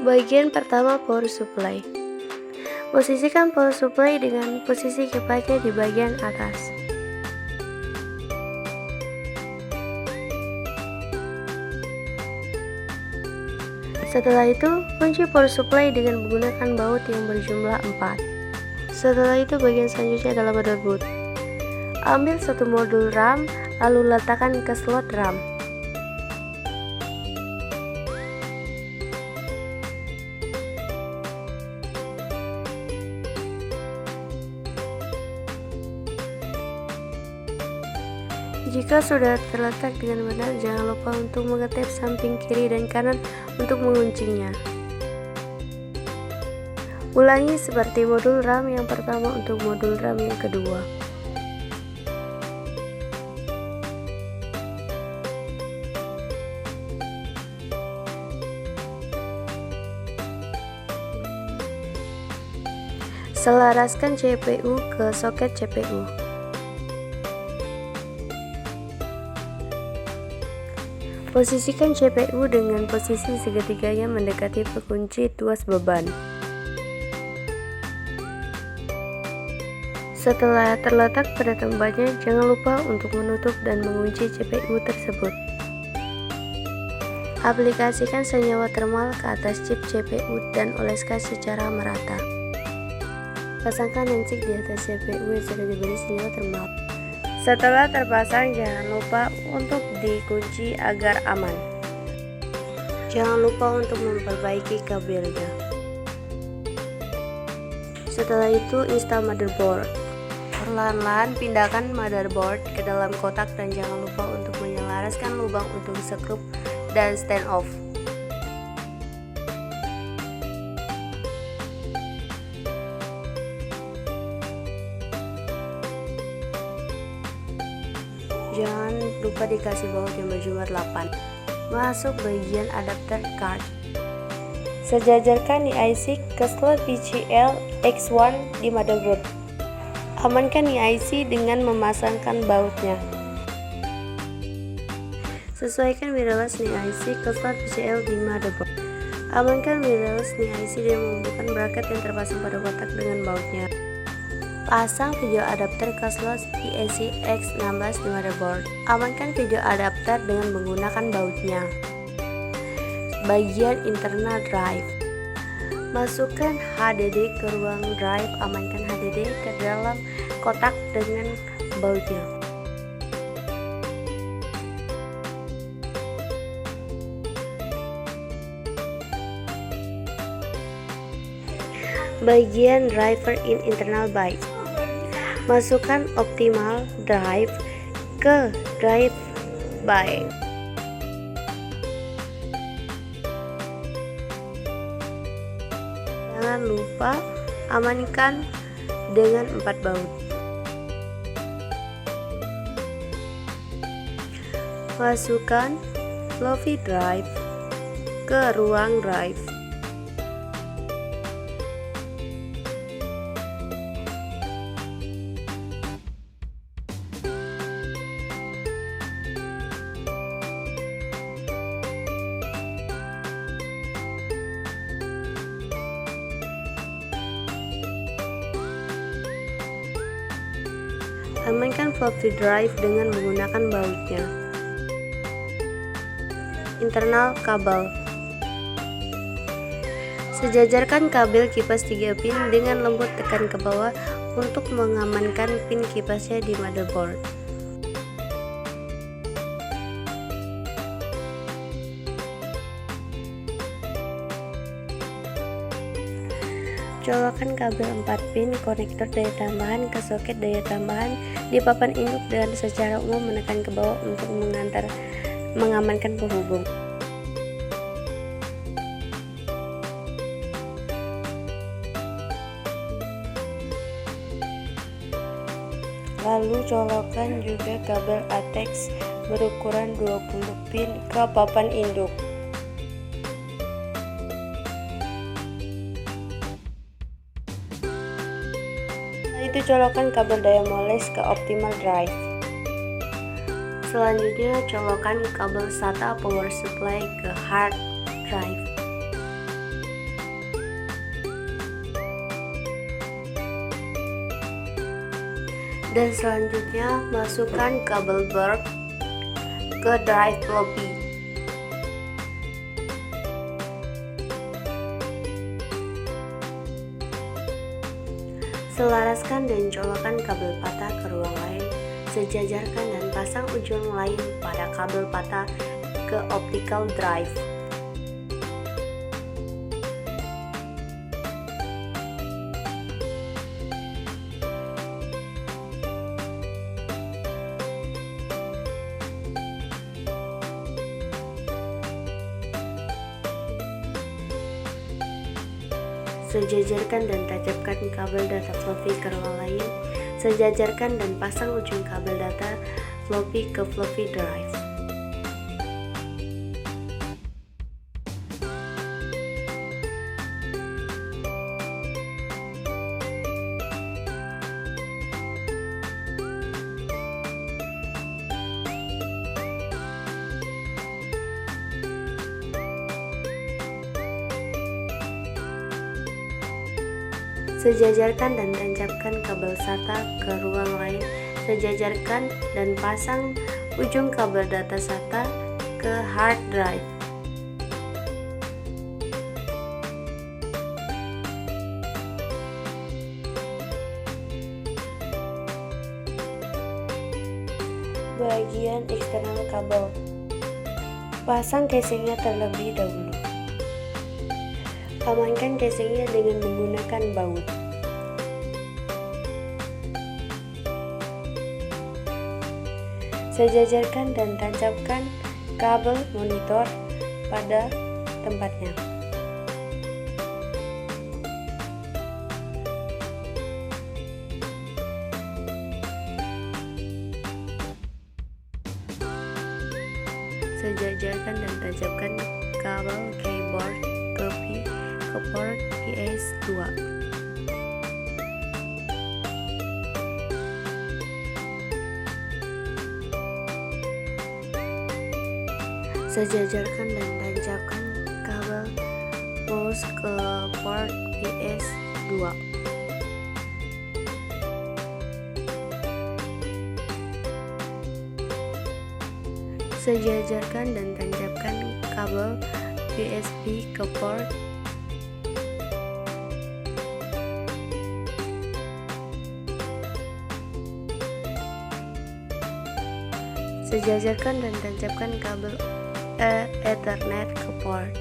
Bagian pertama, power supply. Posisikan power supply dengan posisi kipasnya di bagian atas. Setelah itu, kunci power supply dengan menggunakan baut yang berjumlah 4. Setelah itu, bagian selanjutnya adalah motherboard. Ambil satu modul RAM, lalu letakkan ke slot RAM. Jika sudah terletak dengan benar, jangan lupa untuk mengetep samping kiri dan kanan untuk menguncinya. Ulangi seperti modul RAM yang pertama untuk modul RAM yang kedua. Selaraskan CPU ke soket CPU. Posisikan CPU dengan posisi segitiganya mendekati pengunci tuas beban. Setelah terletak pada tempatnya, jangan lupa untuk menutup dan mengunci CPU tersebut. Aplikasikan senyawa termal ke atas chip CPU dan oleskan secara merata. Pasangkan handset di atas CPU yang sudah diberi senyawa termal. Setelah terpasang, jangan lupa untuk dikunci agar aman. Jangan lupa untuk memperbaiki kabelnya. Setelah itu, install motherboard. Perlahan-lahan pindahkan motherboard ke dalam kotak dan jangan lupa untuk menyelaraskan lubang untuk skrup dan stand off. Jangan lupa dikasih baut yang berjumlah 8. Masuk bagian adapter card. Sejajarkan IC ke slot VCL X1 di motherboard. Amankan IC dengan memasangkan bautnya. Sesuaikan wireless IC ke slot VCL di motherboard. Amankan wireless IC dengan membuka bracket yang terpasang pada kotak dengan bautnya. Pasang video adapter ke slot PAC X16 di motherboard. Amankan video adapter dengan menggunakan bautnya. Bagian internal drive. Masukkan HDD ke ruang drive. Amankan HDD ke dalam kotak dengan bautnya. Bagian driver in internal byte. Masukkan optimal drive ke drive by. Jangan lupa amankan dengan 4 baut. Masukkan floppy drive ke ruang drive. Amankan floppy drive dengan menggunakan bautnya. Internal kabel. Sejajarkan kabel kipas 3 pin dengan lembut, tekan ke bawah untuk mengamankan pin kipasnya di motherboard. Colokkan kabel 4 pin konektor daya tambahan ke soket daya tambahan di papan induk dan secara umum menekan ke bawah untuk mengamankan penghubung. Lalu colokkan juga kabel ATEX berukuran 20 pin ke papan induk. Itu colokkan kabel daya moles ke optimal drive. Selanjutnya colokkan kabel SATA power supply ke hard drive. Dan selanjutnya masukkan kabel board ke drive floppy. Selaraskan dan colokan kabel patah ke ruang lain. Sejajarkan dan pasang ujung lain pada kabel patah ke optical drive. Sejajarkan dan tancapkan kabel data floppy ke ruang lain. Sejajarkan dan pasang ujung kabel data floppy ke floppy drive. Sejajarkan dan tancapkan kabel SATA ke ruang lain. Sejajarkan dan pasang ujung kabel data SATA ke hard drive. Bagian eksternal kabel. Pasang casingnya terlebih dahulu. Amankan casingnya dengan menggunakan baut. Sejajarkan dan tancapkan kabel monitor pada tempatnya. Sejajarkan dan tancapkan kabel keyboard ke port PS2. Sejajarkan dan tancapkan kabel mouse ke port PS2. Sejajarkan dan tancapkan kabel USB ke port. Sejajarkan dan tancapkan kabel Ethernet ke port.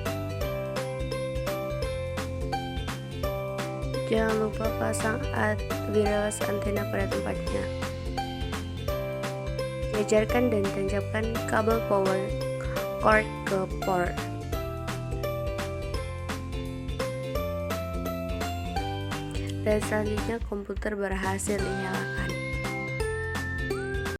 Jangan lupa pasang wireless antena pada tempatnya. Sejajarkan dan tancapkan kabel power cord ke port. Dan selanjutnya komputer berhasil dinyalakan.